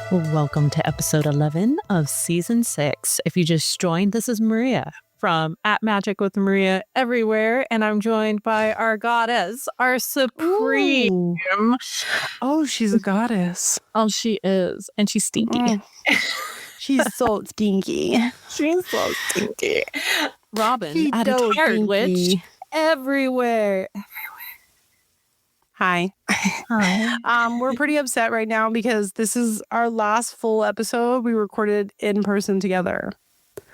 Welcome to episode 11 of season 6. If you just joined, this is Maria from At Magic with Maria everywhere, and I'm joined by our goddess, our supreme. Ooh. Oh, she's a goddess. Oh, she is, and she's stinky. She's so stinky. She's so stinky. Robyn, She's at so a tired stinky. witch everywhere. Hi. Hi. We're pretty upset right now because this is our last full episode we recorded in person together.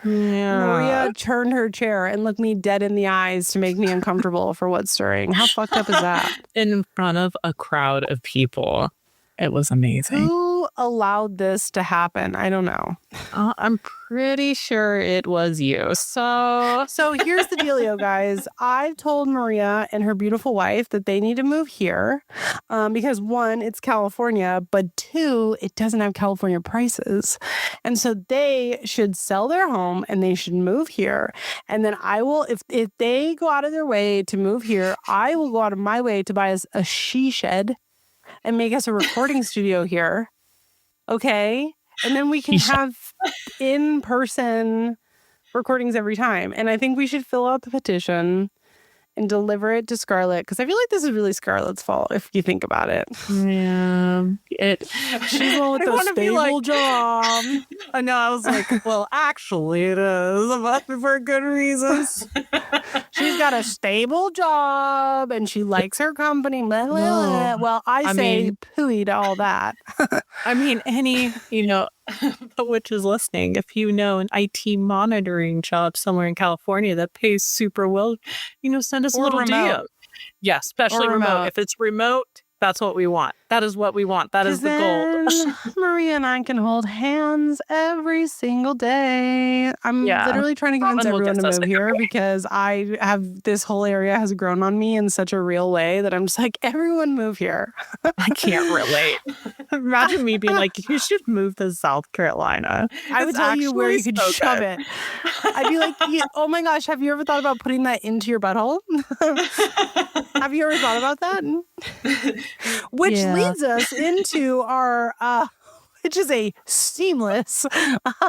Yeah. Maria turned her chair and looked me dead in the eyes to make me uncomfortable for what's stirring. How fucked up is that? In front of a crowd of people. It was amazing. Who allowed this to happen? I don't know. I'm pretty sure it was you. So here's the dealio, guys. I've told Maria and her beautiful wife that they need to move here because one, it's California, but two, it doesn't have California prices. And so they should sell their home and they should move here. And then I will, if they go out of their way to move here, I will go out of my way to buy us a she shed and make us a recording studio here. Okay? And then we can have in-person recordings every time. And I think we should fill out the petition and deliver it to Scarlett, because I feel like this is really Scarlett's fault if you think about it. Yeah. She's the one with the stable job. I know. I was like, well, actually it is, but for good reasons. She's got a stable job and she likes her company. Blah, blah, blah. Well, I say pooey to all that. I mean, the witch is listening. If you know an IT monitoring job somewhere in California that pays super well, send us a little DM. Yeah, especially remote. If it's remote, that's what we want. That is what we want. That is the gold. Maria and I can hold hands every single day. I'm literally trying to convince everyone to move here because this whole area has grown on me in such a real way that I'm just like, everyone move here. I can't relate. Imagine me being like, you should move to South Carolina. I would tell you where you could shove it. I'd be like, oh my gosh, have you ever thought about putting that into your butthole? Have you ever thought about that? Which leads us into our, which is a seamless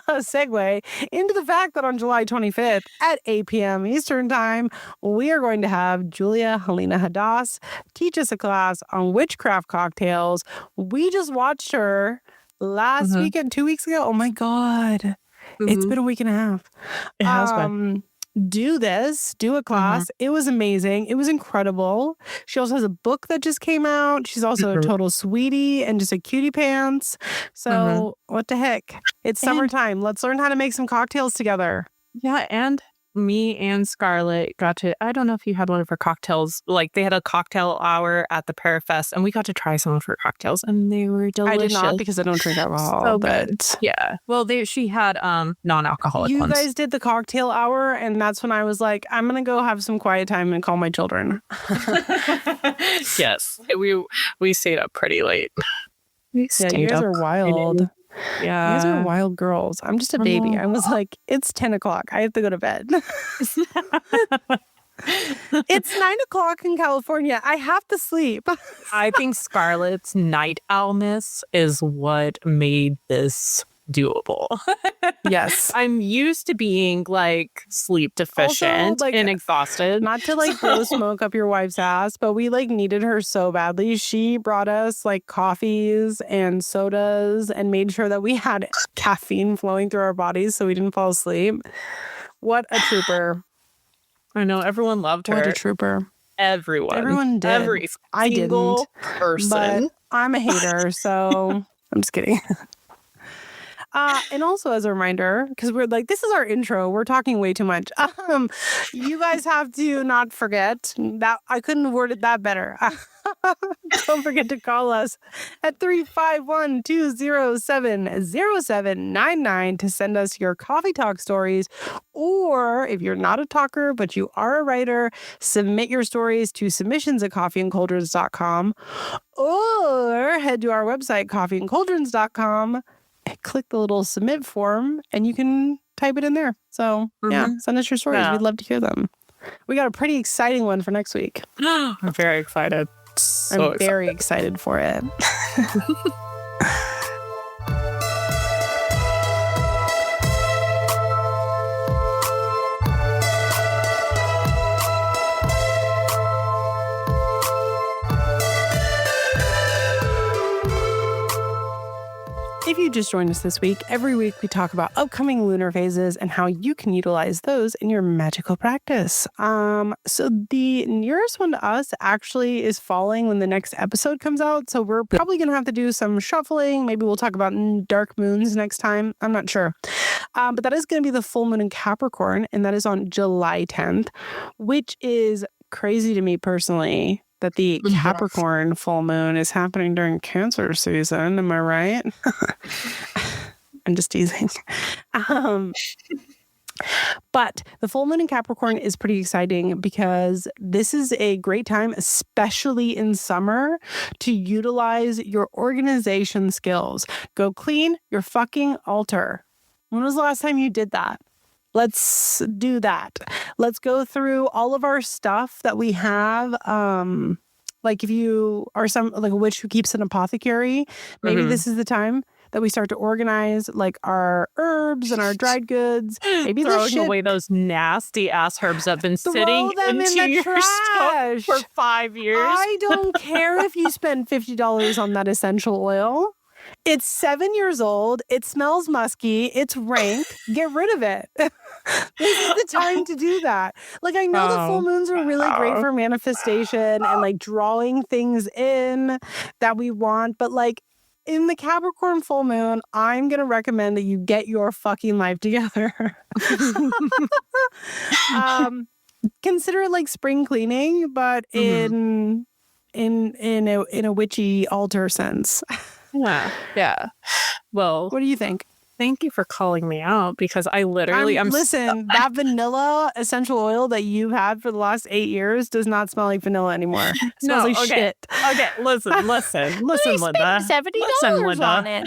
segue into the fact that on July 25th at 8 p.m. Eastern Time, we are going to have Julia Halina Hadas teach us a class on witchcraft cocktails. We just watched her last weekend, 2 weeks ago. Oh my God. It's been a week and a half. It has been. Do a class. It was amazing. It was incredible. She also has a book that just came out. She's also a total sweetie and just a cutie pants. So what the heck? It's summertime. Let's learn how to make some cocktails together. Yeah, and me and Scarlett got to, I don't know if you had one of her cocktails, like they had a cocktail hour at the Parafest and we got to try some of her cocktails and they were delicious. I did not because I don't drink alcohol. So good. Yeah. Well, she had non-alcoholic ones. You guys did the cocktail hour and that's when I was like, I'm going to go have some quiet time and call my children. Yes. We stayed up pretty late. You guys are wild. Yeah. You guys are wild girls. I'm just a baby. I was like, it's 10 o'clock. I have to go to bed. It's 9 o'clock in California. I have to sleep. I think Scarlett's night owlness is what made this doable. Yes. I'm used to being like sleep deficient also, and exhausted. Not to blow smoke up your wife's ass, but we needed her so badly. She brought us coffees and sodas and made sure that we had caffeine flowing through our bodies so we didn't fall asleep. What a trooper. I know, everyone loved her. What a trooper. Everyone did. Every I single person. But I'm a hater, so I'm just kidding. And also as a reminder, because we're this is our intro, we're talking way too much. You guys have to not forget that I couldn't have worded that better. Don't forget to call us at 351-207-0799 to send us your coffee talk stories. Or if you're not a talker, but you are a writer, submit your stories to submissions@coffeeandcauldrons.com or head to our website, coffeeandcauldrons.com. Click the little submit form and you can type it in there. So send us your stories. Yeah. We'd love to hear them. We got a pretty exciting one for next week. I'm very excited. I'm very excited for it. just joined us this week, every week we talk about upcoming lunar phases and how you can utilize those in your magical practice. So the nearest one to us actually is falling when the next episode comes out. So we're probably going to have to do some shuffling. Maybe we'll talk about dark moons next time. I'm not sure. But that is going to be the full moon in Capricorn, and that is on July 10th, which is crazy to me personally. That the Capricorn full moon is happening during Cancer season. Am I right? I'm just teasing. But the full moon in Capricorn is pretty exciting because this is a great time, especially in summer, to utilize your organization skills. Go clean your fucking altar. When was the last time you did that? Let's do that. Let's go through all of our stuff that we have. Like if you are like a witch who keeps an apothecary, maybe this is the time that we start to organize like our herbs and our dried goods. Maybe throwing away those nasty ass herbs that have been sitting into your stuff for 5 years. I don't care if you spend $50 on that essential oil. It's 7 years old. It smells musky. It's rank. Get rid of it. This is the time to do that. Like, I know the full moons are really great for manifestation and like drawing things in that we want. But like in the Capricorn full moon, I'm going to recommend that you get your fucking life together. Consider it like spring cleaning, but in a witchy altar sense. Yeah. Well, what do you think? Thank you for calling me out because I literally listen, that vanilla essential oil that you've had for the last 8 years does not smell like vanilla anymore. It smells like shit. Okay, listen, Linda. $70 on it.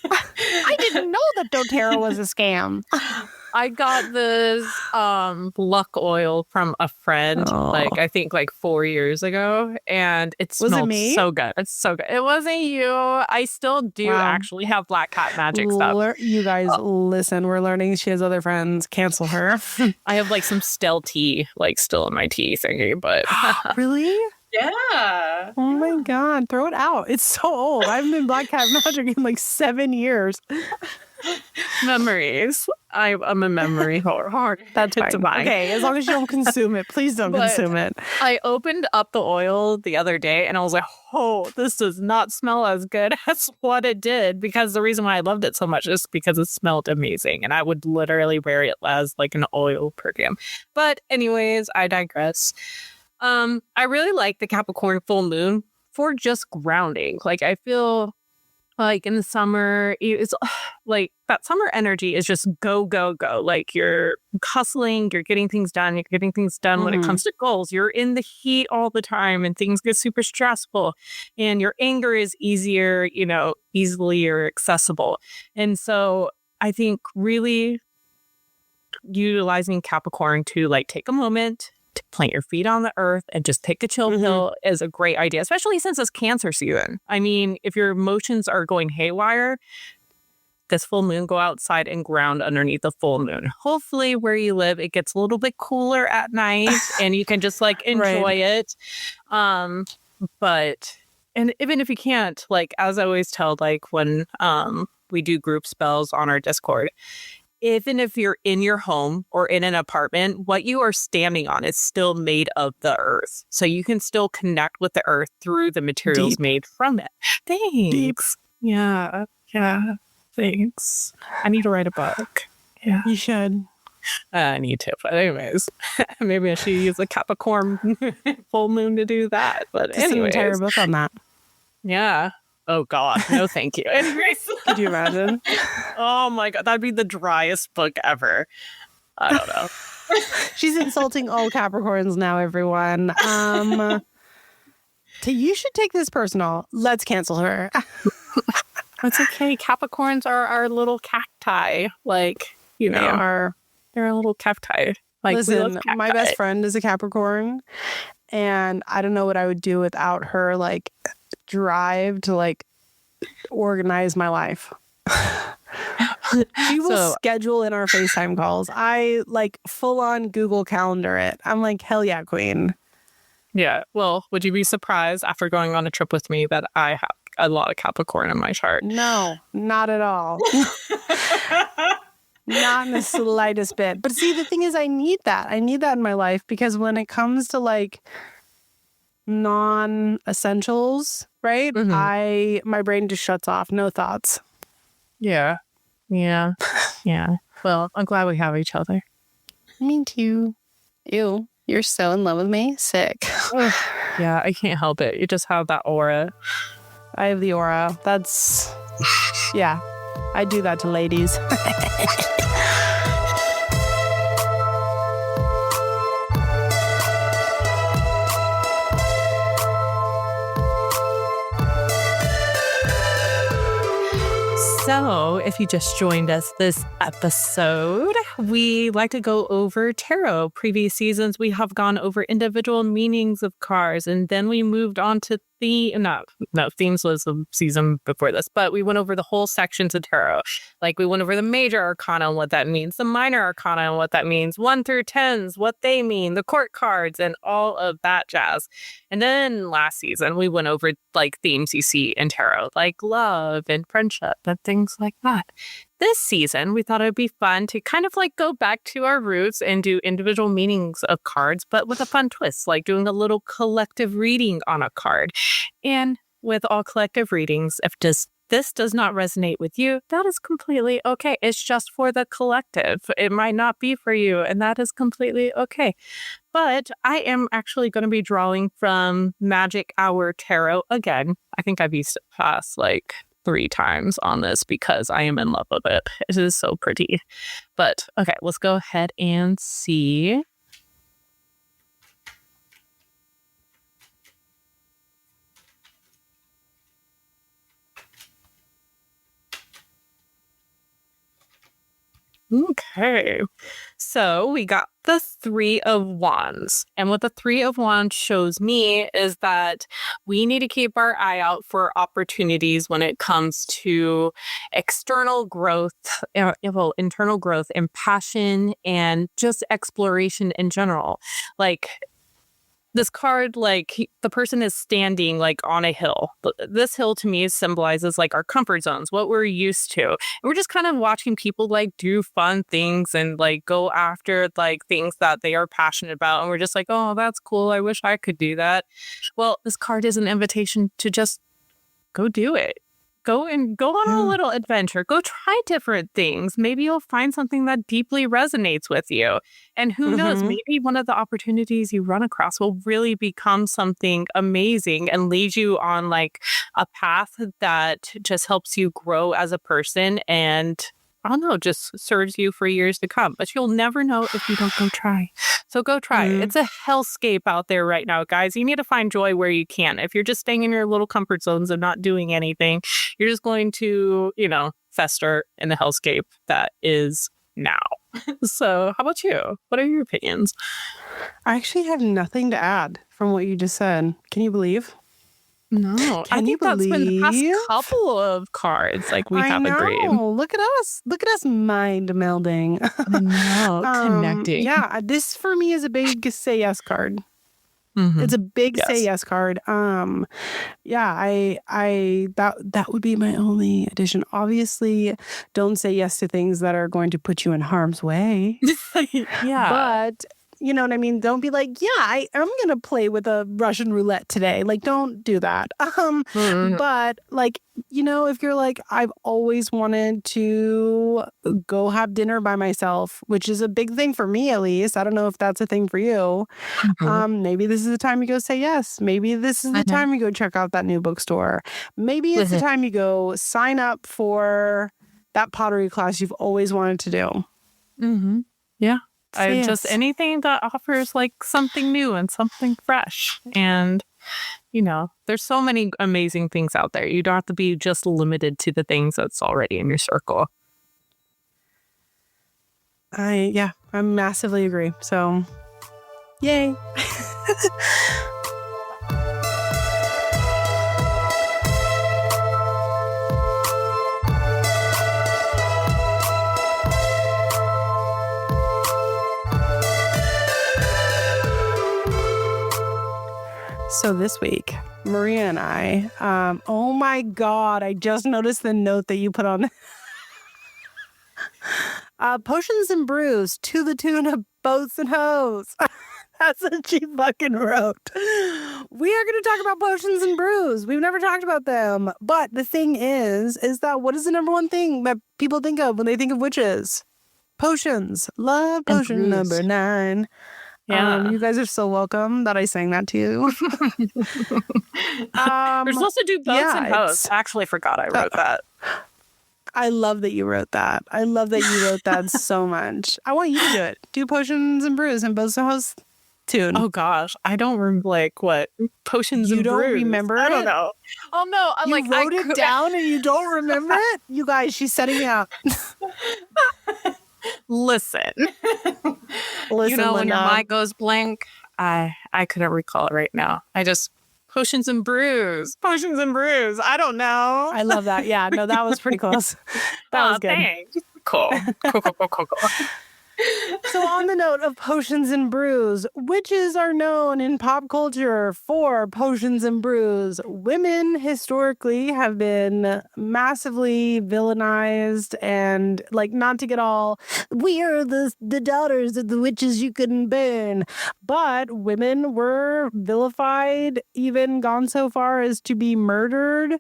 I didn't know that doTERRA was a scam. I got this luck oil from a friend, like I think like 4 years ago, and it smelled so good. It's so good. It wasn't you. I still do actually have Black Cat Magic stuff. You guys, listen, we're learning she has other friends. Cancel her. I have like some Stell tea, like still in my tea thingy, but really? Yeah. Oh my God. Throw it out. It's so old. I haven't been Black Cat Magic in like 7 years. Memories. I'm a memory whore. That's fine. Okay, as long as you don't consume it, please don't consume it. I opened up the oil the other day and I was like, oh, this does not smell as good as what it did, because the reason why I loved it so much is because it smelled amazing and I would literally wear it as like an oil perfume. But anyways, I digress. I really like the Capricorn full moon for just grounding. Like I feel like in the summer, it's like that summer energy is just go, go, go. Like you're hustling, you're getting things done. When it comes to goals. You're in the heat all the time and things get super stressful and your anger is easier, easily or accessible. And so I think really utilizing Capricorn to like take a moment, to plant your feet on the earth and just take a chill pill is a great idea, especially since it's Cancer season. I mean, if your emotions are going haywire, this full moon, go outside and ground underneath the full moon. Hopefully where you live, it gets a little bit cooler at night and you can just like enjoy it. But even if you can't, like, as I always tell, like when we do group spells on our Discord, even if you're in your home or in an apartment, what you are standing on is still made of the earth. So you can still connect with the earth through the materials made from it. Thanks. Deep. Yeah. Thanks. I need to write a book. Yeah. You should. I need to. But anyways, maybe I should use a Capricorn full moon to do that. But anyways. An entire book on that. Yeah. Oh, God. No, thank you. Anyways. Could you imagine? Oh, my God. That'd be the driest book ever. I don't know. She's insulting all Capricorns now, everyone. You should take this personal. Let's cancel her. It's okay. Capricorns are our little cacti. Like, they're a little cacti. Like, listen, my best friend is a Capricorn, and I don't know what I would do without her, like, drive to like organize my life. She will schedule in our FaceTime calls. I like full on Google Calendar it. I'm like, hell yeah, queen. Yeah. Well, would you be surprised after going on a trip with me that I have a lot of Capricorn in my chart. No, not at all. Not in the slightest bit. But see, the thing is, I need that. I need that in my life because when it comes to like non-essentials, right? My brain just shuts off. No thoughts. Yeah. Yeah. Yeah. Well, I'm glad we have each other. Me too. Ew. You're so in love with me. Sick. Yeah, I can't help it. You just have that aura. I have the aura. That's... Yeah. I do that to ladies. So, if you just joined us this episode, we like to go over tarot. Previous seasons, we have gone over individual meanings of cards, and then we moved on to themes was the season before this, but we went over the whole sections of tarot. Like we went over the major arcana and what that means, the minor arcana and what that means, 1 through 10s, what they mean, the court cards, and all of that jazz. And then last season, we went over like themes you see in tarot, like love and friendship and things like that. This season, we thought it'd be fun to kind of like go back to our roots and do individual meanings of cards, but with a fun twist, like doing a little collective reading on a card. And with all collective readings, if this does not resonate with you, that is completely okay. It's just for the collective. It might not be for you, and that is completely okay. But I am actually going to be drawing from Magic Hour Tarot again. I think I've used it past like 3 times on this because I am in love with it. It is so pretty. But okay, let's go ahead and see. Okay, so we got the 3 of Wands. And what the 3 of Wands shows me is that we need to keep our eye out for opportunities when it comes to external growth, internal growth and passion and just exploration in general. Like this card, like the person is standing like on a hill. This hill to me symbolizes like our comfort zones, what we're used to. And we're just kind of watching people like do fun things and like go after like things that they are passionate about. And we're just like, oh, that's cool. I wish I could do that. Well, this card is an invitation to just go do it. Go on a little adventure. Go try different things. Maybe you'll find something that deeply resonates with you. And who knows, maybe one of the opportunities you run across will really become something amazing and lead you on like a path that just helps you grow as a person and I don't know, just serves you for years to come. But you'll never know if you don't go try. So go try. It's a hellscape out there right now, guys. You need to find joy where you can. If you're just staying in your little comfort zones and not doing anything, you're just going to, fester in the hellscape that is now. So how about you? What are your opinions? I actually have nothing to add from what you just said. Can you believe? No, I think that's been the past couple of cards. Like we have agreed. Look at us. Look at us mind melding. I know, connecting. Yeah, this for me is a big say yes card. It's a big say yes card. That would be my only addition. Obviously, don't say yes to things that are going to put you in harm's way. But you know what I mean? Don't be like, yeah, I am going to play with a Russian roulette today. Like, don't do that. But like, if you're like, I've always wanted to go have dinner by myself, which is a big thing for me, at least. I don't know if that's a thing for you. Maybe this is the time you go say yes. Maybe this is the time you go check out that new bookstore. Maybe it's the time you go sign up for that pottery class you've always wanted to do. Yeah. Just anything that offers like something new and something fresh. And, there's so many amazing things out there. You don't have to be just limited to the things that's already in your circle. I massively agree. So, yay. So this week, Maria and I, oh my God, I just noticed the note that you put on. Potions and brews to the tune of boats and hoes. That's what she fucking wrote. We are going to talk about potions and brews. We've never talked about them. But the thing is that what is the number one thing that people think of when they think of witches? Potions. Love potion number 9. Yeah. You guys are so welcome that I sang that to you. We're supposed to do boats and hoes. I actually forgot I wrote that. I love that you wrote that. I love that you wrote that so much. I want you to do it. Do potions and brews and boats and hoes tune. Oh gosh, I don't remember what potions and brews. You don't remember it? I don't know. Oh no, you wrote it down and you don't remember it? You guys, she's setting me up. Listen, when your mind goes blank, I couldn't recall it right now. I just potions and brews. I don't know. I love that. Yeah, no, that was pretty close. That was good. Thanks. Cool. So on the note of potions and brews, witches are known in pop culture for potions and brews. Women historically have been massively villainized and not to get all, we are the daughters of the witches you couldn't burn. But women were vilified, even gone so far as to be murdered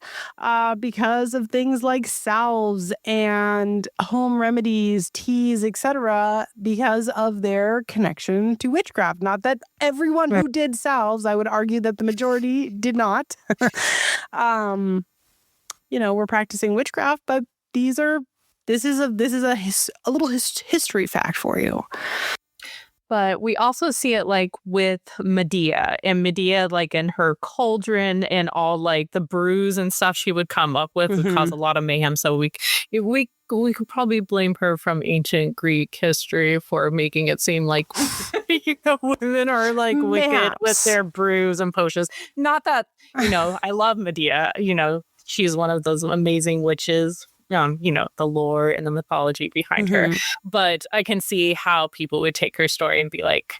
because of things like salves and home remedies, teas, etc., because of their connection to witchcraft. Not that everyone who did salves, I would argue that the majority did not. We're practicing witchcraft, but this is a little history fact for you. But we also see it with Medea, and Medea in her cauldron and all the brews and stuff she would come up with would cause a lot of mayhem. So we could probably blame her from ancient Greek history for making it seem like women are wicked with their brews and potions. Not that, I love Medea. She's one of those amazing witches. The lore and the mythology behind her. But I can see how people would take her story and be like,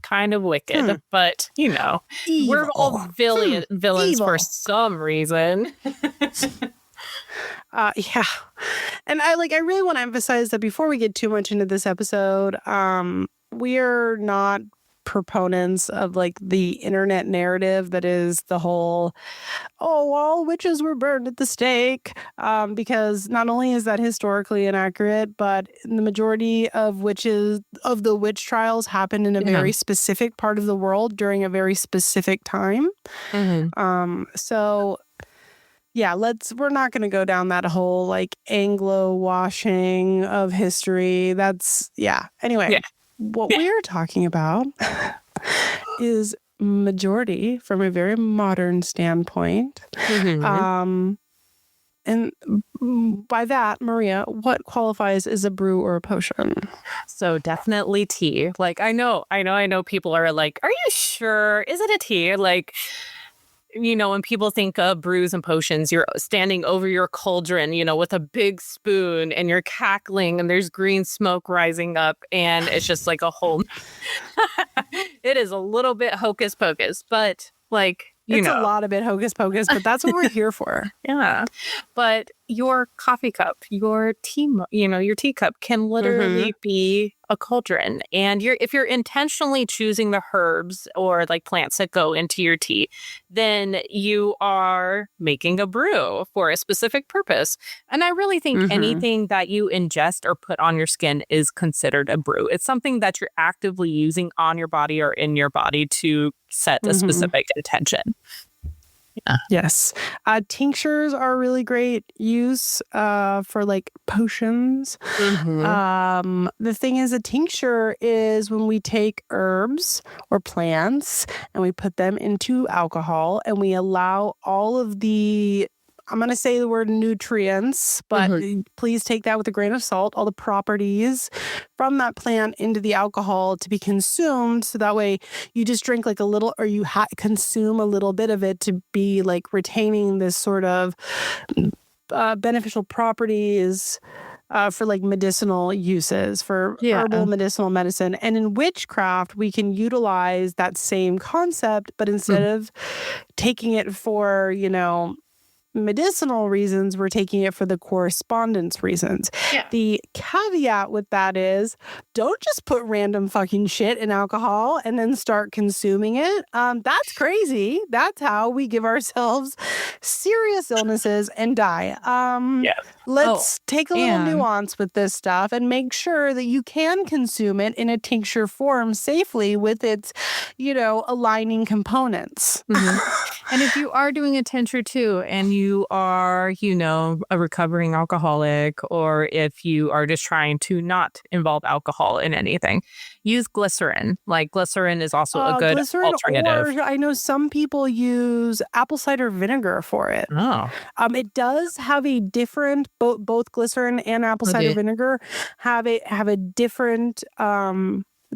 kind of wicked. But, Evil. we're all villains Evil. For some reason. Yeah. And I really want to emphasize that before we get too much into this episode, we are not proponents of the internet narrative that is the whole, all witches were burned at the stake, because not only is that historically inaccurate, but the majority of the witch trials happened in a very specific part of the world during a very specific time. So yeah, we're not going to go down that whole Anglo washing of history. That's anyway. Yeah. What we're talking about is majority from a very modern standpoint. And by that, Maria, what qualifies as a brew or a potion? So definitely tea. I know people are are you sure? Is it a tea? When people think of brews and potions, you're standing over your cauldron, with a big spoon and you're cackling and there's green smoke rising up and it's just a whole... It is a little bit hocus pocus, but it's a lot of it hocus pocus, but that's what we're here for. Yeah. But your coffee cup, your tea, your teacup can literally be a cauldron. And if you're intentionally choosing the herbs or plants that go into your tea, then you are making a brew for a specific purpose. And I really think anything that you ingest or put on your skin is considered a brew. It's something that you're actively using on your body or in your body to set a specific intention. Yeah. Yes. Tinctures are really great use for potions. The thing is, a tincture is when we take herbs or plants and we put them into alcohol and we allow all of the, I'm going to say the word nutrients, but please take that with a grain of salt, all the properties from that plant into the alcohol to be consumed. So that way you just drink a little, or you consume a little bit of it to be retaining this sort of beneficial properties for like medicinal uses, for herbal medicinal medicine. And in witchcraft, we can utilize that same concept, but instead of taking it for, medicinal reasons, we're taking it for the correspondence reasons. Yeah. The caveat with that is don't just put random fucking shit in alcohol and then start consuming it. That's crazy. That's how we give ourselves serious illnesses and die. Let's take a little nuance with this stuff and make sure that you can consume it in a tincture form safely with its, aligning components. And if you are doing a tincture too, and you are, a recovering alcoholic, or if you are just trying to not involve alcohol in anything, use glycerin. Like glycerin is also a good alternative. Or I know some people use apple cider vinegar for it. Oh. It does have a different, both glycerin and apple cider vinegar have a different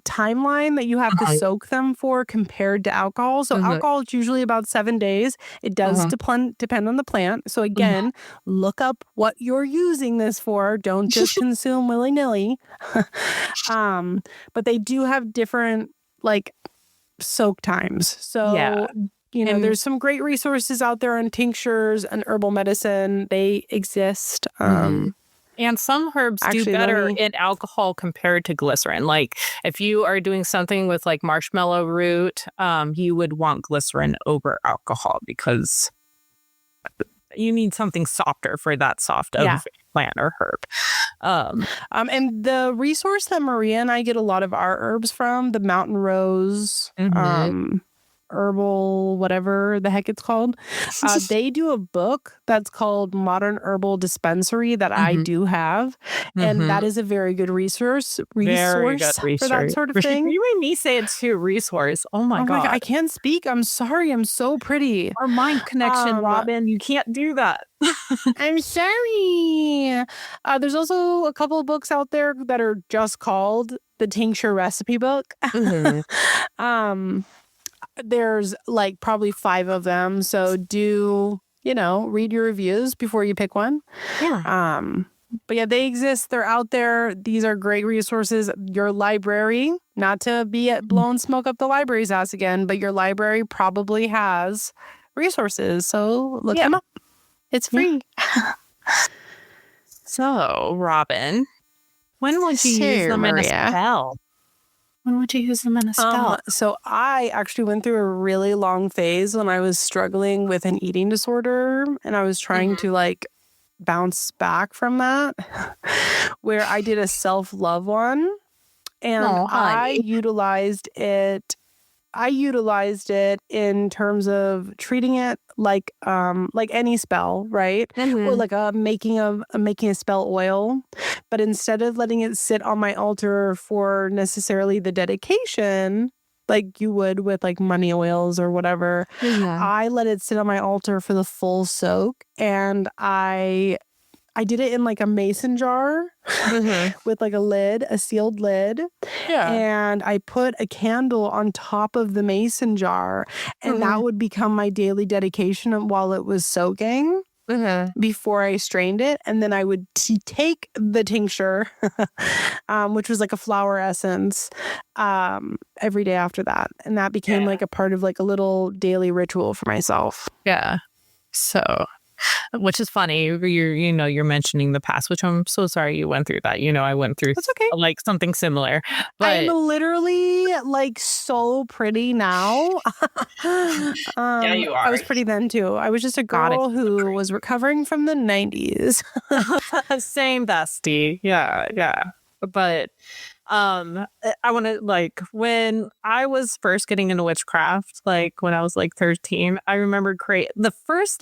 timeline that you have to soak them for compared to alcohol. So alcohol is usually about 7 days. It does depend on the plant. So again, look up what you're using this for. Don't just consume willy-nilly. But they do have different soak times. So there's some great resources out there on tinctures and herbal medicine. They exist. And some herbs do better in alcohol compared to glycerin. Like if you are doing something with like marshmallow root, you would want glycerin over alcohol because you need something softer for that soft of plant or herb. And the resource that Maria and I get a lot of our herbs from, the Mountain Rose, herbal, whatever the heck it's called. They do a book that's called Modern Herbal Dispensary that I do have. And that is a very good resource for that sort of thing. You made me say it too, resource. Oh my God. I can't speak. I'm sorry. I'm so pretty. Our mind connection, Robyn. You can't do that. I'm sorry. There's also a couple of books out there that are just called the Tincture Recipe Book. There's probably 5 of them. So do, read your reviews before you pick one. Yeah. But yeah, they exist. They're out there. These are great resources. Your library, not to be blowing smoke up the library's ass again, but your library probably has resources. So look them up. It's free. So, Robyn, when would you use them in a spell? When would you use them in a spell? So I actually went through a really long phase when I was struggling with an eating disorder, and I was trying to bounce back from that, where I did a self-love one, and I utilized it. In terms of treating it like any spell, right? Or like making a spell oil, but instead of letting it sit on my altar for necessarily the dedication, like you would with like money oils or whatever, I let it sit on my altar for the full soak, and I did it in like a mason jar with like a sealed lid. Yeah. And I put a candle on top of the mason jar, and that would become my daily dedication while it was soaking before I strained it. And then I would take the tincture, which was like a flower essence, every day after that. And that became like a part of like a little daily ritual for myself. Yeah. So... Which is funny. You're mentioning the past, which I'm so sorry you went through that. I went through like something similar. But... I'm literally like so pretty now. Yeah, you are. I was pretty then too. I was just a girl who was recovering from the 90s. Same bestie. Yeah. But I want to when I was first getting into witchcraft, when I was 13, I remember the first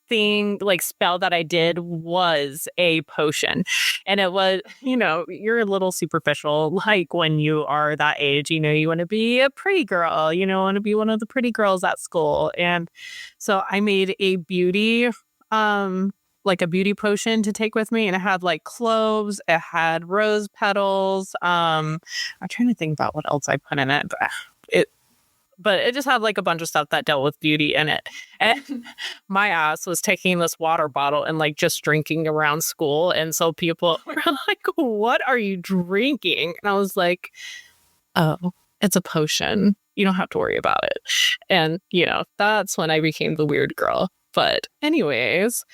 thing spell that I did was a potion, and it was you're a little superficial when you are that age, you want to be a pretty girl, want to be one of the pretty girls at school. And so I made a beauty a beauty potion to take with me, and it had cloves, it had rose petals, I'm trying to think about what else I put in it. but it just had like a bunch of stuff that dealt with beauty in it. And my ass was taking this water bottle and like just drinking around school. And so people were like, what are you drinking? And I was like, oh, it's a potion. You don't have to worry about it. And, that's when I became the weird girl. But anyways,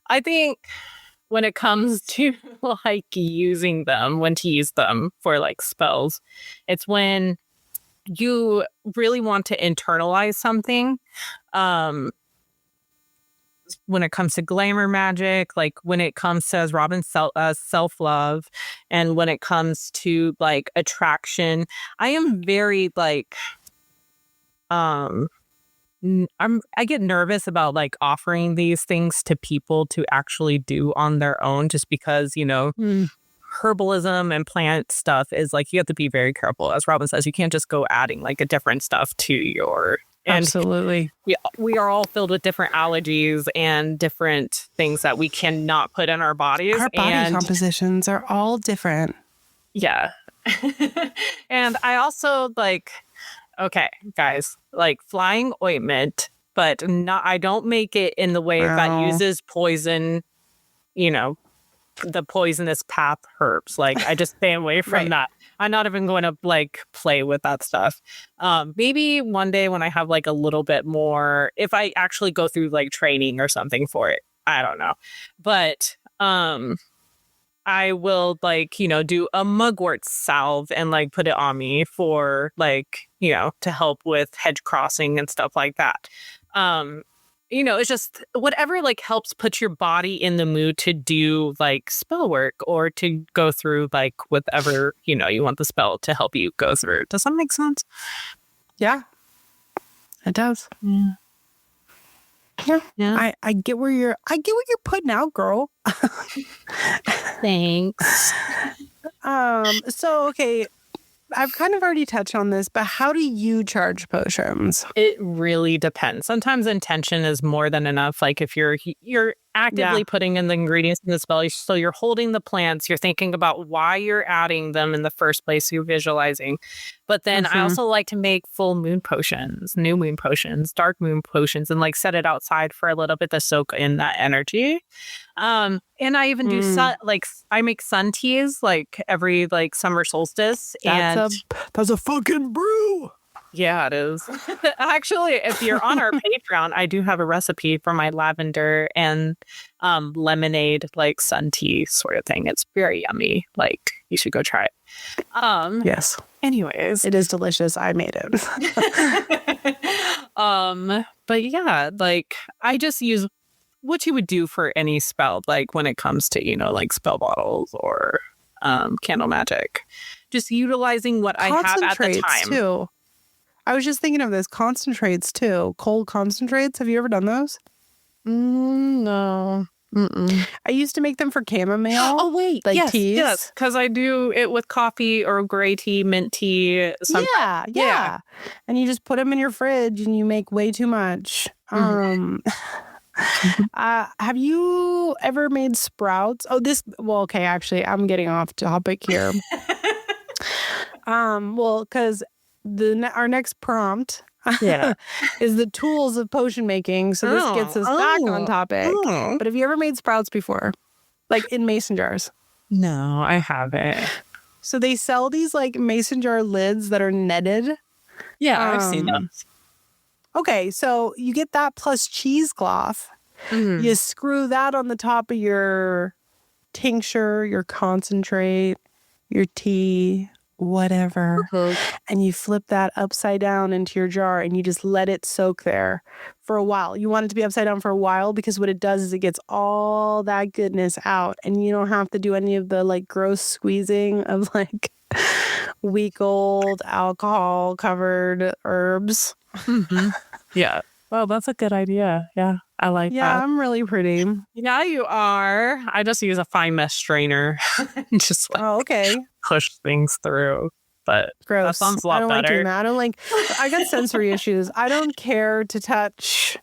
I think when it comes to like using them, when to use them for like spells, it's when you really want to internalize something. When it comes to glamour magic, like when it comes to, as Robyn, self-love, and when it comes to like attraction, I am very like, I get nervous about like offering these things to people to actually do on their own, just because, herbalism and plant stuff is like, you have to be very careful. As Robyn says, you can't just go adding like a different stuff to your... Absolutely. We are all filled with different allergies and different things that we cannot put in our bodies. Our body compositions are all different. Yeah. And I also like... Okay, guys, like flying ointment, but I don't make it in the way that uses poison, the poisonous path herbs. Like, I just stay away from that. I'm not even going to like play with that stuff. Maybe one day when I have like a little bit more, if I actually go through like training or something for it, I don't know. But, I will like, do a mugwort salve and like put it on me for like, to help with hedge crossing and stuff like that. It's just whatever like helps put your body in the mood to do like spell work or to go through like whatever, you want the spell to help you go through. Does that make sense? Yeah, it does. Yeah. I get where you're putting out, girl. Thanks. So okay, I've kind of already touched on this, but how do you charge potions? It really depends. Sometimes intention is more than enough. Like if you're actively putting in the ingredients in the spell, so you're holding the plants, you're thinking about why you're adding them in the first place, you're visualizing. But then I also like to make full moon potions, new moon potions, dark moon potions, and like set it outside for a little bit to soak in that energy. And I even do I make sun teas like every like summer solstice. That's a fucking brew. Yeah, it is. Actually, if you're on our Patreon, I do have a recipe for my lavender and lemonade, like sun tea sort of thing. It's very yummy. Like, you should go try it. Yes. Anyways. It is delicious. I made it. But yeah, like, I just use what you would do for any spell, like when it comes to, like spell bottles or candle magic. Just utilizing what I have at the time. Too. I was just thinking of this. Concentrates, too. Cold concentrates. Have you ever done those? No. Mm-mm. I used to make them for chamomile. Oh, wait. Like teas. Yes, because I do it with coffee or gray tea, mint tea. Yeah. And you just put them in your fridge and you make way too much. Have you ever made sprouts? Okay, actually, I'm getting off topic here. Because our next prompt is the tools of potion making. So this gets us back on topic. But have you ever made sprouts before? Like in mason jars? No, I haven't. So they sell these like mason jar lids that are netted. Yeah, I've seen them. Okay, so you get that plus cheesecloth. You screw that on the top of your tincture, your concentrate, your tea, whatever. And you flip that upside down into your jar and you just let it soak there for a while. You want it to be upside down for a while because what it does is it gets all that goodness out and you don't have to do any of the like gross squeezing of like week old alcohol covered herbs. Yeah. Well, that's a good idea. Yeah. I like that. Yeah, I'm really pretty. Yeah, you are. I just use a fine mesh strainer. Just like push things through. But gross. That sounds a lot better. Like doing that. I got sensory issues. I don't care to touch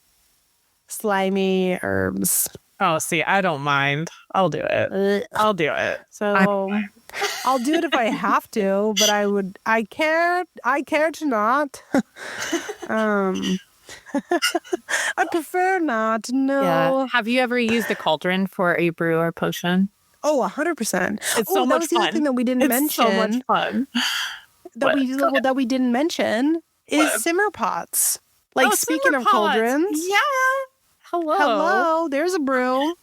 slimy herbs. Oh, see, I don't mind. I'll do it. I'll do it. So I'll do it if I have to, but I care to not. I prefer not. No. Yeah. Have you ever used a cauldron for a brew or potion? Oh, 100%. It's so much fun. That was the other thing that we didn't mention. So much fun. That we didn't mention is simmer pots. Like, speaking of cauldrons. Yeah. Hello. There's a brew.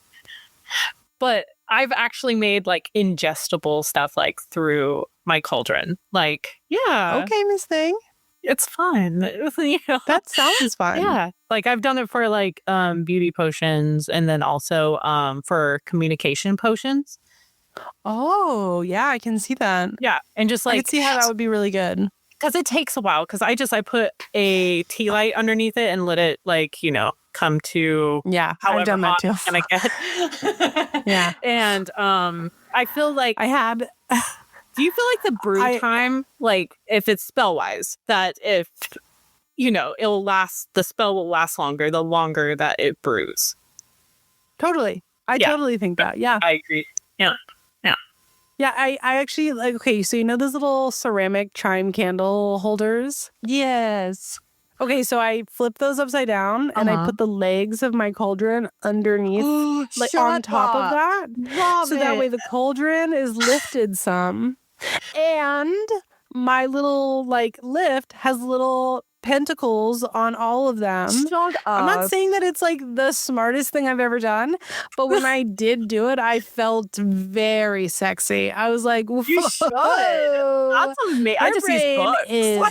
But I've actually made like ingestible stuff like through my cauldron. Like, yeah. Okay, Miss Thing. It's fun. You know? That sounds fun. Yeah. Like I've done it for like beauty potions and then also for communication potions. Oh, yeah, I can see that. Yeah. And just like I can see how that would be really good. Because it takes a while. Because I put a tea light underneath it and let it like, come to I've done that too. And I get yeah. And I feel like I had. Do you feel like the brew time, like if it's spell wise, that if it'll last, the spell will last longer the longer that it brews? Totally. I totally think that. Yeah. I agree. Yeah. Yeah, I actually like, okay, so those little ceramic chime candle holders? Yes. Okay, so I flip those upside down and I put the legs of my cauldron underneath, like on top of that. So that way the cauldron is lifted some. And my little like lift has little pentacles on all of them. I'm not saying that it's like the smartest thing I've ever done, but when I did do it, I felt very sexy. I was like, whoa, you should. That's amazing. I just use books. Is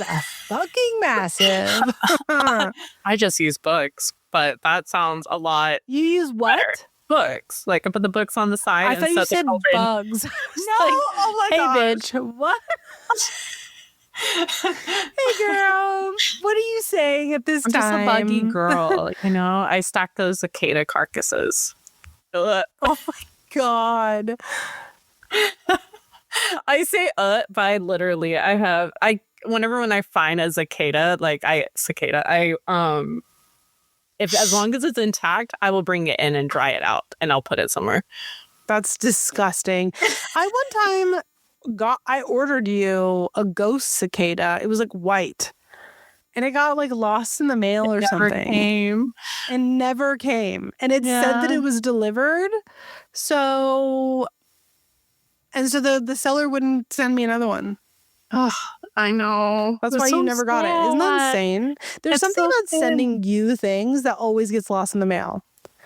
fucking massive. I just use books, but that sounds a lot. You use what? Better. Books. Like I put the books on the side. I thought you said bugs. No, oh my gosh. Hey, bitch, what? Hey girl, what are you saying at this time? I'm just a buggy girl. I stack those cicada carcasses. Ugh. Oh my god. I say but I literally whenever when I find a cicada, if as long as it's intact, I will bring it in and dry it out and I'll put it somewhere. That's disgusting. I one time I ordered you a ghost cicada. It was like white. And it got like lost in the mail or something. Never came. And it said that it was delivered. So the seller wouldn't send me another one. Oh, I know. That's why you never got it. Isn't that insane? There's something about sending you things that always gets lost in the mail.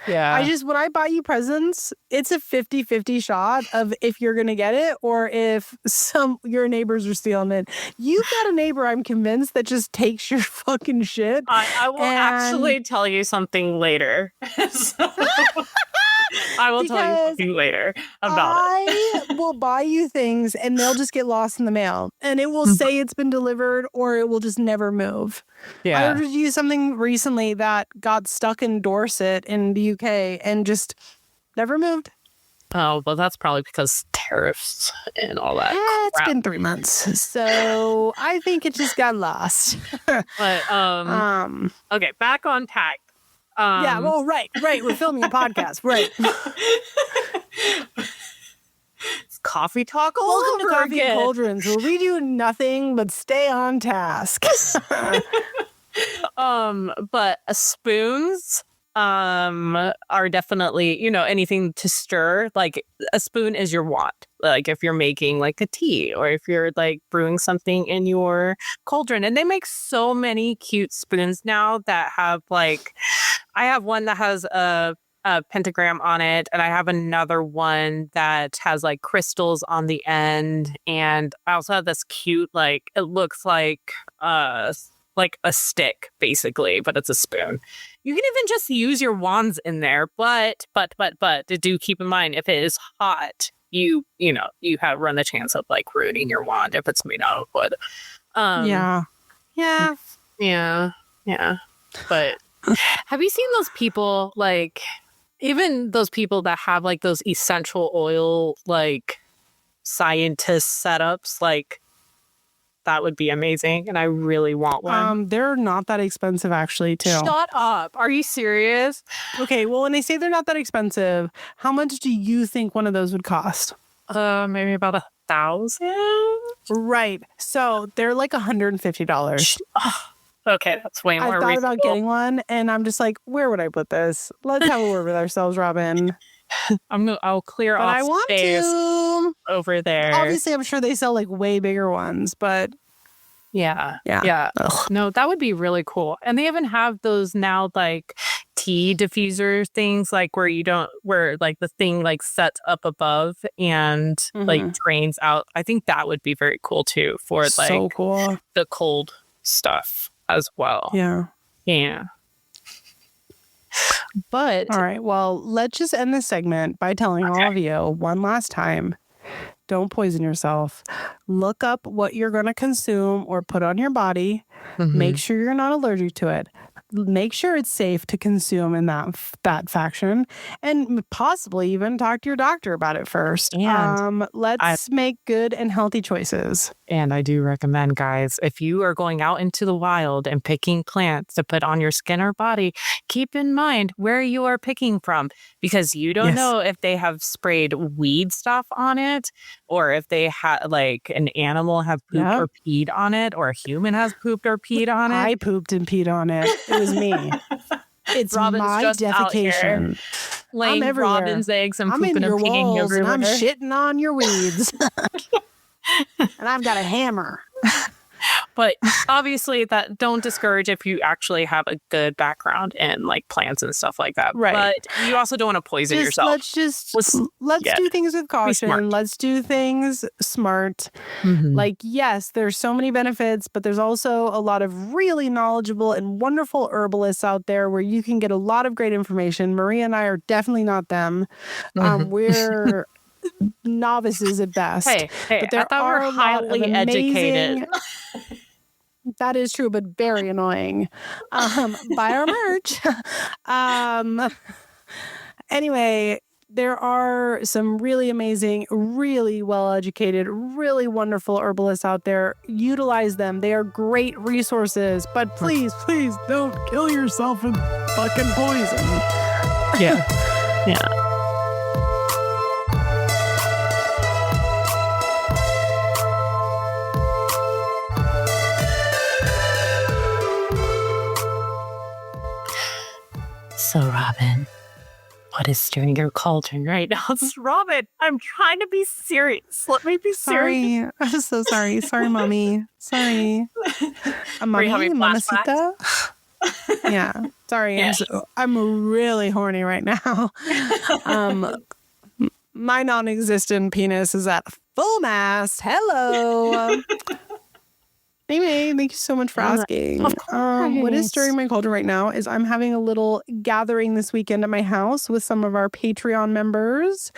Yeah. When I buy you presents, it's a 50-50 shot of if you're going to get it or if your neighbors are stealing it. You've got a neighbor, I'm convinced, that just takes your fucking shit. I will actually tell you something later. I will tell you something later about it. I will buy you things and they'll just get lost in the mail. And it will say it's been delivered or it will just never move. Yeah. I ordered you something recently that got stuck in Dorset in the UK and just never moved. Oh, well, that's probably because tariffs and all that. It's been 3 months. So I think it just got lost. But, okay, back on tack. Yeah, well, right. We're filming a podcast, right. It's coffee talk all Welcome over to Coffee again. Cauldrons, where we do nothing but stay on task. But spoons are definitely, anything to stir. Like a spoon is your wand. Like if you're making like a tea or if you're like brewing something in your cauldron. And they make so many cute spoons now that have like, I have one that has a pentagram on it, and I have another one that has like crystals on the end, and I also have this cute, like, it looks like a stick basically, but it's a spoon. You can even just use your wands in there, but do keep in mind, if it is hot, you run the chance of like ruining your wand if it's made out of wood. Yeah. But have you seen those people, like, even those people that have like those essential oil like scientist setups, like that would be amazing. And I really want one. They're not that expensive, actually, too. Shut up. Are you serious? Okay, well, when they say they're not that expensive, how much do you think one of those would cost? Maybe about $1,000. Right. So they're like $150. Okay, that's way more I thought reasonable. about getting one, and I'm just like, where would I put this? Let's have a word with ourselves, Robyn. I'll clear But off I want space to. over there. Obviously, I'm sure they sell like way bigger ones, but Yeah. Ugh. No, that would be really cool. And they even have those now, like tea diffuser things, like where like the thing like sets up above and like drains out. I think that would be very cool too for like so cool. the cold stuff as well. Yeah. But all right, well, let's just end this segment by telling all of you one last time, don't poison yourself. Look up what you're going to consume or put on your body. Make sure you're not allergic to it. Make sure it's safe to consume in that faction, and possibly even talk to your doctor about it first. And let's make good and healthy choices. And I do recommend, guys, if you are going out into the wild and picking plants to put on your skin or body, keep in mind where you are picking from, because you don't know if they have sprayed weed stuff on it, or if they had like an animal have pooped or peed on it, or a human has pooped or peed on it. I pooped and peed on it. It was me. It's Robyn's my just defecation. Laying Robyn's eggs and I'm pooping in your and peeing walls everywhere. and I'm shitting on your weeds. And I've got a hammer. But obviously that don't discourage if you actually have a good background in like plants and stuff like that. Right. But you also don't want to poison yourself. Let's do things with caution. Let's do things smart. Like, yes, there's so many benefits, but there's also a lot of really knowledgeable and wonderful herbalists out there where you can get a lot of great information. Maria and I are definitely not them. We're novices at best. Hey, but there I thought we're highly educated. That is true, but very annoying. Buy our merch. Anyway, there are some really amazing, really well-educated, really wonderful herbalists out there. Utilize them. They are great resources. But please, please don't kill yourself with fucking poison. Yeah. So, Robyn, what is stirring your cauldron right now? This is Robyn. I'm trying to be serious. Let me be serious. Sorry. I'm so sorry. Sorry, Mommy. Sorry. Mommy, Mamacita? Yeah. Sorry. Yeah. I'm really horny right now. My non-existent penis is at full mast. Hello. Anyway, thank you so much for asking. What is stirring my cauldron right now is I'm having a little gathering this weekend at my house with some of our Patreon members.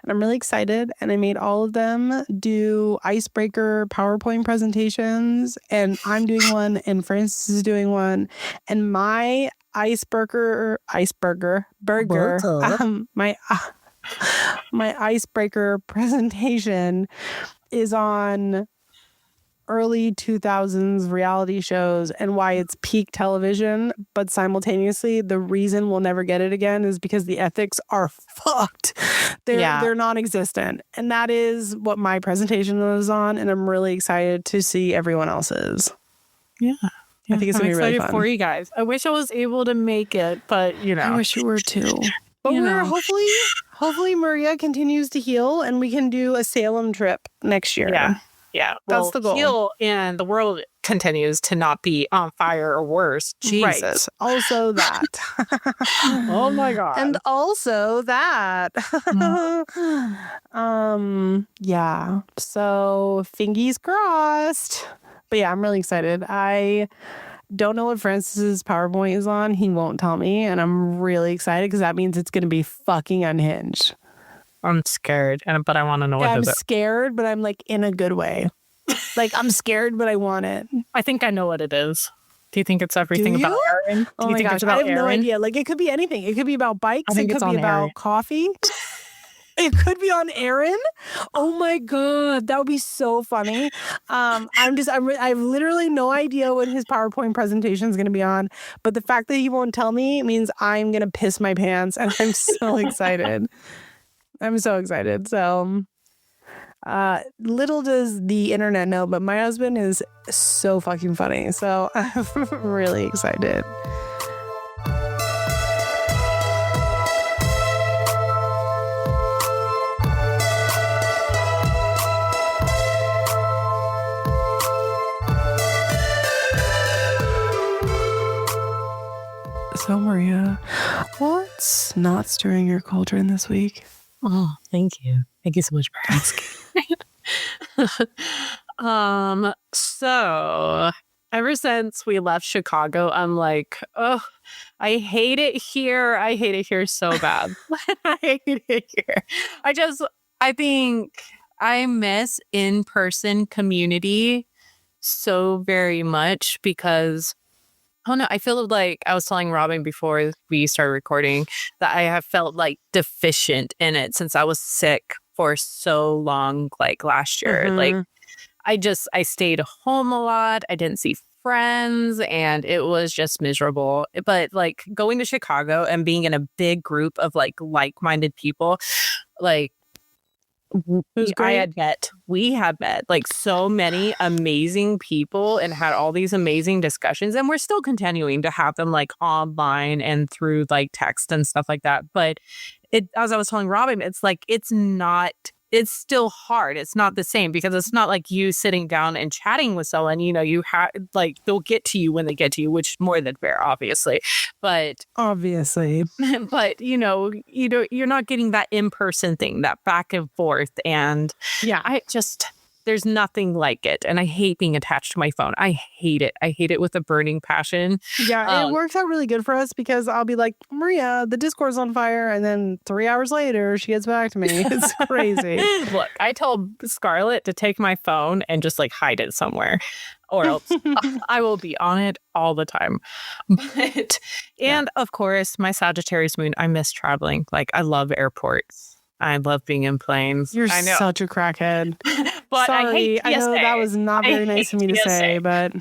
And I'm really excited. And I made all of them do icebreaker PowerPoint presentations. And I'm doing one and Francis is doing one. And my burger, my icebreaker presentation is on early 2000s reality shows and why it's peak television, but simultaneously the reason we'll never get it again is because the ethics are fucked. They're non-existent, and that is what my presentation was on, and I'm really excited to see everyone else's. I think it's gonna be really fun for you guys. I wish I was able to make it, but I wish you were too. But we're hopefully Maria continues to heal and we can do a Salem trip next year. Yeah, that's the goal. Heal and the world continues to not be on fire or worse. Jesus. Right. Also that. Oh my God. And also that. Yeah. So fingies crossed. But yeah, I'm really excited. I don't know what Francis's PowerPoint is on. He won't tell me. And I'm really excited because that means it's going to be fucking unhinged. I'm scared, but I want to know what it is. I'm scared, but I'm like in a good way. Like I'm scared, but I want it. I think I know what it is. Do you think it's everything about Aaron? Oh my gosh, I have no idea. Like it could be anything. It could be about bikes. It could be about coffee. It could be on Aaron. Oh my God. That would be so funny. I have literally no idea what his PowerPoint presentation is going to be on, but the fact that he won't tell me means I'm going to piss my pants, and I'm so excited. I'm so excited. So, little does the internet know, but my husband is so fucking funny. So I'm really excited. So, Maria, what's not stirring your cauldron this week? Oh, thank you. Thank you so much for asking. So ever since we left Chicago, I'm like, oh, I hate it here. I hate it here so bad. I hate it here. I think I miss in-person community so very much because oh no, I feel like I was telling Robyn before we started recording that I have felt like deficient in it since I was sick for so long, like last year. Like I stayed home a lot. I didn't see friends and it was just miserable. But like going to Chicago and being in a big group of like-minded people, like we had met like so many amazing people and had all these amazing discussions, and we're still continuing to have them like online and through like text and stuff like that. But as I was telling Robyn, it's like it's still hard. It's not the same because it's not like you sitting down and chatting with someone, you have like they'll get to you when they get to you, which more than fair, obviously. But you're not getting that in-person thing, that back and forth. And yeah, there's nothing like it. And I hate being attached to my phone. I hate it. I hate it with a burning passion. Yeah, it works out really good for us because I'll be like, Maria, the Discord's on fire. And then 3 hours later, she gets back to me. It's crazy. Look, I told Scarlett to take my phone and just like hide it somewhere. Or else I will be on it all the time. And of course, my Sagittarius moon, I miss traveling. Like I love airports. I love being in planes. You're such a crackhead. But sorry, I know that was not very nice of me to say, but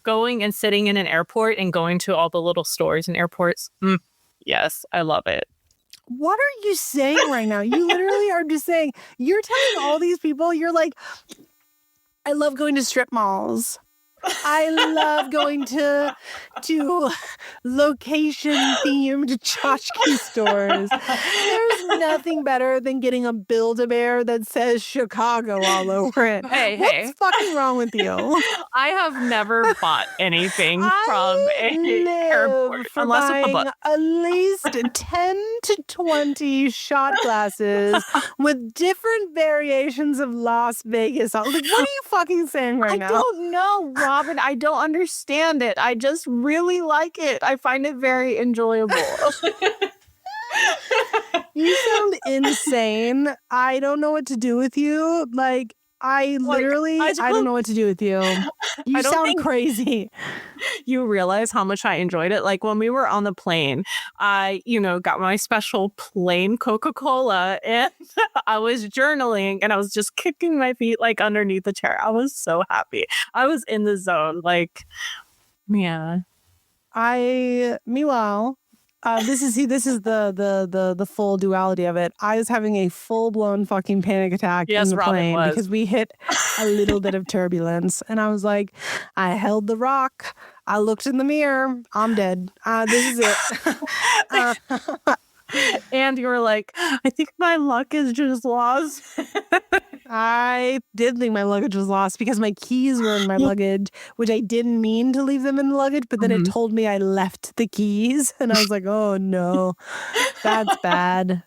going and sitting in an airport and going to all the little stores in airports, yes, I love it. What are you saying right now? You literally are just saying, you're telling all these people, you're like, I love going to strip malls. I love going to location-themed tchotchke stores. There's nothing better than getting a Build-A-Bear that says Chicago all over it. What's fucking wrong with you? I have never bought anything from an airport unless it's a book. At least 10 to 20 shot glasses with different variations of Las Vegas. Like, what are you fucking saying right now? I don't know, Robyn. I don't understand it. I just really like it. I find it very enjoyable. You sound insane. I don't know what to do with you. Like, I don't know what to do with you. You sound crazy. You realize how much I enjoyed it. Like when we were on the plane, I, got my special plain Coca-Cola and I was journaling and I was just kicking my feet like underneath the chair. I was so happy. I was in the zone. Like, yeah. Meanwhile, this is the full duality of it. I was having a full-blown fucking panic attack in the plane because we hit a little bit of turbulence. And I was like, I held the rock. I looked in the mirror. I'm dead. This is it. And you were like, I think my luggage is lost. I did think my luggage was lost because my keys were in my luggage, which I didn't mean to leave them in the luggage, but then it told me I left the keys. And I was like, oh no, that's bad.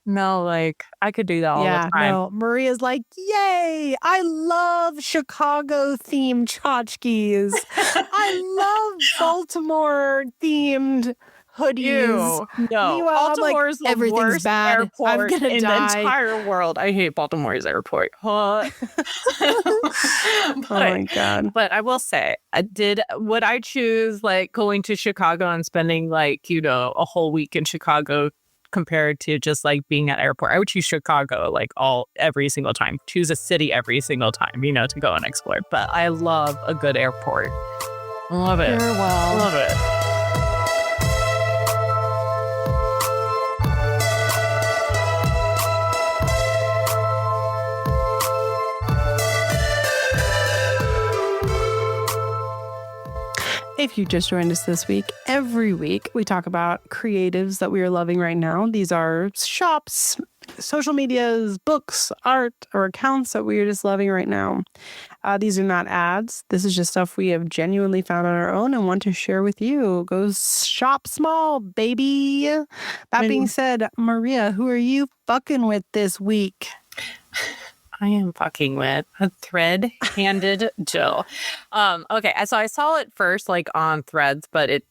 No, like I could do that all the time. No, Maria's like, yay, I love Chicago themed tchotchkes. I love Baltimore themed hoodies. Ew. No, Baltimore is the worst bad. airport in the entire world. I hate Baltimore's airport. Oh my God. But I will say, would I choose like going to Chicago and spending like, a whole week in Chicago compared to just like being at airport. I would choose Chicago like every single time. Choose a city every single time, to go and explore. But I love a good airport. Love it. Farewell. Love it. If you just joined us this week, every week we talk about creatives that we are loving right now. These are shops, social medias, books, art, or accounts that we are just loving right now. These are not ads. This is just stuff we have genuinely found on our own and want to share with you. Go shop small, baby. That being said, Maria, who are you fucking with this week? I am fucking with a thread-handed Jill. Okay, so I saw it first like on Threads, but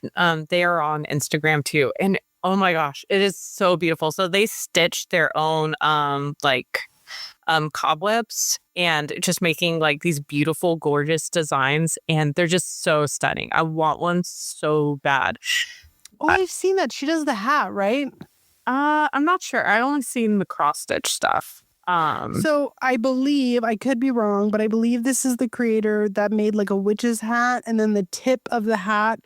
they are on Instagram too. And oh my gosh, it is so beautiful. So they stitched their own cobwebs and just making like these beautiful, gorgeous designs. And they're just so stunning. I want one so bad. Oh, I've seen that. She does the hat, right? I'm not sure. I only seen the cross-stitch stuff. So I believe, I could be wrong, but I believe this is the creator that made like a witch's hat, and then the tip of the hat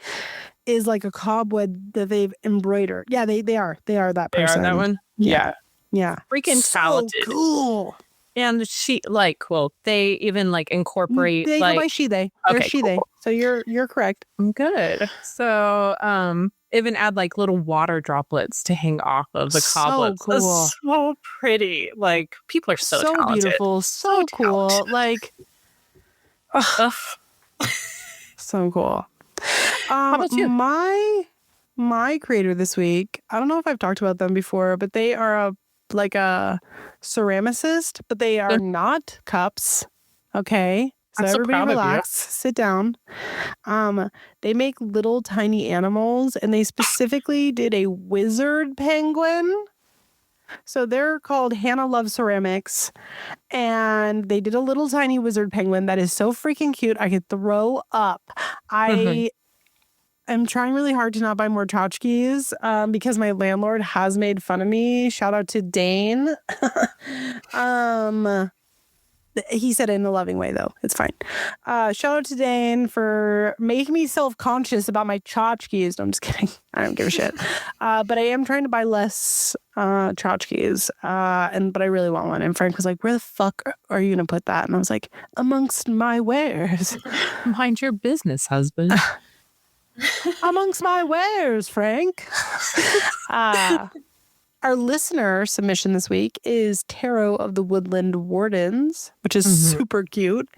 is like a cobweb that they've embroidered. Yeah, they are that person. They are that one? Yeah. Freaking so talented. Cool. And they even like incorporate they go by she, they. They're okay, she, cool. they. So you're correct. I'm good. So even add like little water droplets to hang off of the cobwebs. So cool. That's so pretty. Like people are so talented. Beautiful. So cool. Talented. Like so cool. How about you? My creator this week, I don't know if I've talked about them before, but they are a ceramicist, but they are not cups. Okay. So everybody relax, sit down. They make little tiny animals, and they specifically did a wizard penguin. So they're called Hannah Loves Ceramics, and they did a little tiny wizard penguin that is so freaking cute. I could throw up. I am trying really hard to not buy more tchotchkes because my landlord has made fun of me. Shout out to Dane. He said it in a loving way, though. It's fine. Shout out to Dane for making me self-conscious about my tchotchkes. No, I'm just kidding. I don't give a shit. But I am trying to buy less tchotchkes. But I really want one. And Frank was like, where the fuck are you going to put that? And I was like, amongst my wares. Mind your business, husband. Amongst my wares, Frank. Our listener submission this week is Tarot of the Woodland Wardens, which is super cute.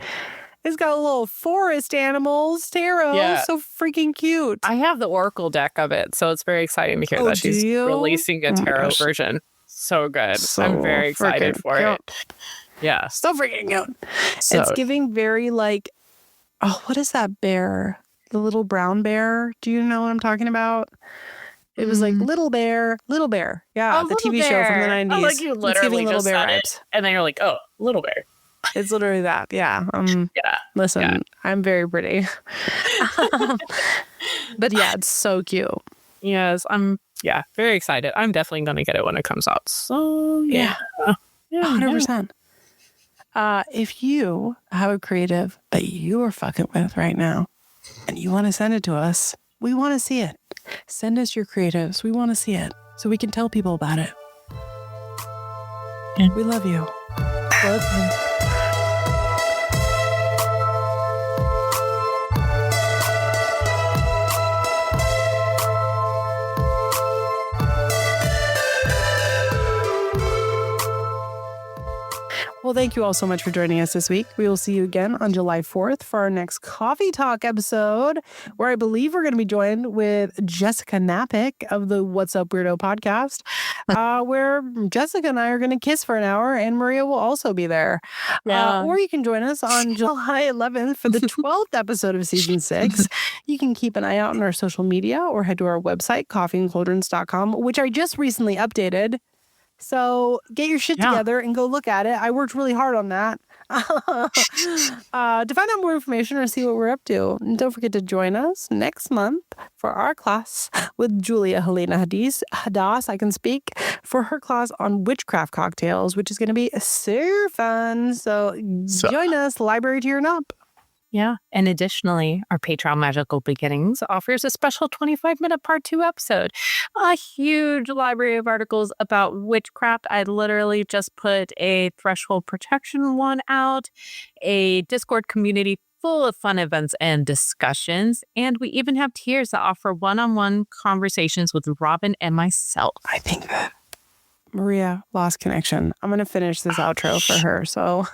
It's got little forest animals. Tarot, so freaking cute. I have the Oracle deck of it, so it's very exciting to hear that she's releasing a tarot version. So good. So I'm very excited for it. Yeah. So freaking cute. It's giving very like, what is that bear? The little brown bear? Do you know what I'm talking about? It was like Little Bear. Yeah, the TV show from the 90s. Oh, like you literally just said it. And then you're like, oh, Little Bear. It's literally that. Yeah. Listen, I'm very pretty. But yeah, it's so cute. Yes, I'm very excited. I'm definitely going to get it when it comes out. So, yeah. 100%. If you have a creative that you are fucking with right now and you want to send it to us, we want to see it. Send us your creatives. We want to see it so we can tell people about it. We love you. Love you. Well, thank you all so much for joining us this week. We will see you again on July 4th for our next Coffee Talk episode, where I believe we're going to be joined with Jessica Napick of the What's Up Weirdo podcast, where Jessica and I are going to kiss for an hour, and Maria will also be there. Or you can join us on July 11th for the 12th episode of season 6. You can keep an eye out on our social media or head to our website, coffeeandcauldrons.com, which I just recently updated. So get your shit together and go look at it. I worked really hard on that. To find out more information or see what we're up to, don't forget to join us next month for our class with Julia Halina Hadas, I can speak, for her class on witchcraft cocktails, which is going to be so fun. So join us, library tearing up. Yeah. And additionally, our Patreon Magical Beginnings offers a special 25-minute part 2 episode. A huge library of articles about witchcraft. I literally just put a threshold protection one out, a Discord community full of fun events and discussions. And we even have tiers that offer one-on-one conversations with Robyn and myself. I think that Maria lost connection. I'm going to finish this outro for her. So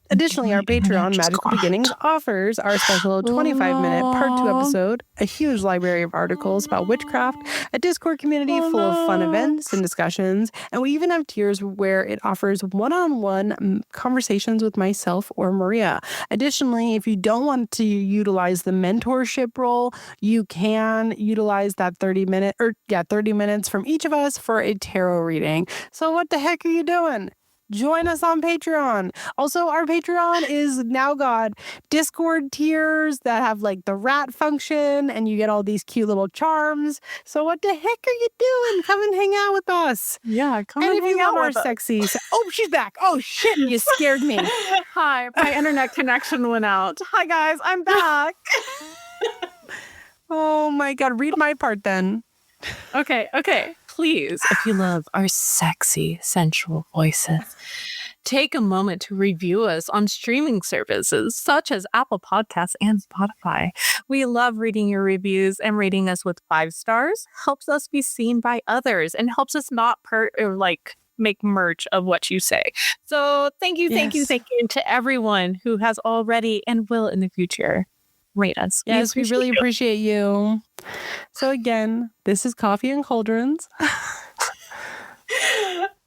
additionally, our Patreon Magical Beginnings offers our special 25-minute part 2 episode, a huge library of articles about witchcraft, a Discord community full of fun events and discussions, and we even have tiers where it offers one-on-one conversations with myself or Maria. Additionally, if you don't want to utilize the mentorship role, you can utilize that 30 minutes from each of us for a tarot reading. So what the heck are you doing? Join us on Patreon. Also, our Patreon is now got Discord tiers that have like the rat function, and you get all these cute little charms. So what the heck are you doing? Come and hang out with us. Yeah, come and and if hang you out love our with us. sexy. Oh, she's back. Oh shit, you scared me. Hi, my internet connection went out. Hi guys, I'm back. Oh my God, read my part then. Okay. Please, if you love our sexy, sensual voices, take a moment to review us on streaming services such as Apple Podcasts and Spotify. We love reading your reviews, and rating us with 5 stars helps us be seen by others and helps us not make merch of what you say. So thank you to everyone who has already and will in the future rate us. Yes, we really appreciate you. So again, this is Coffee and Cauldrons.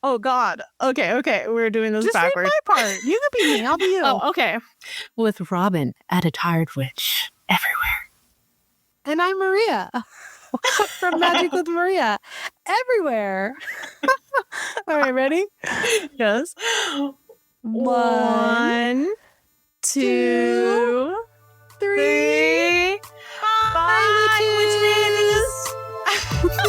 Oh God. Okay. We're doing this just backwards. Just read my part. You can be me. I'll be you. Oh, okay. With Robyn, at a tired witch everywhere. And I'm Maria from Magic with Maria everywhere. All right, ready? Yes. 1, 2, 3. Bye, witches.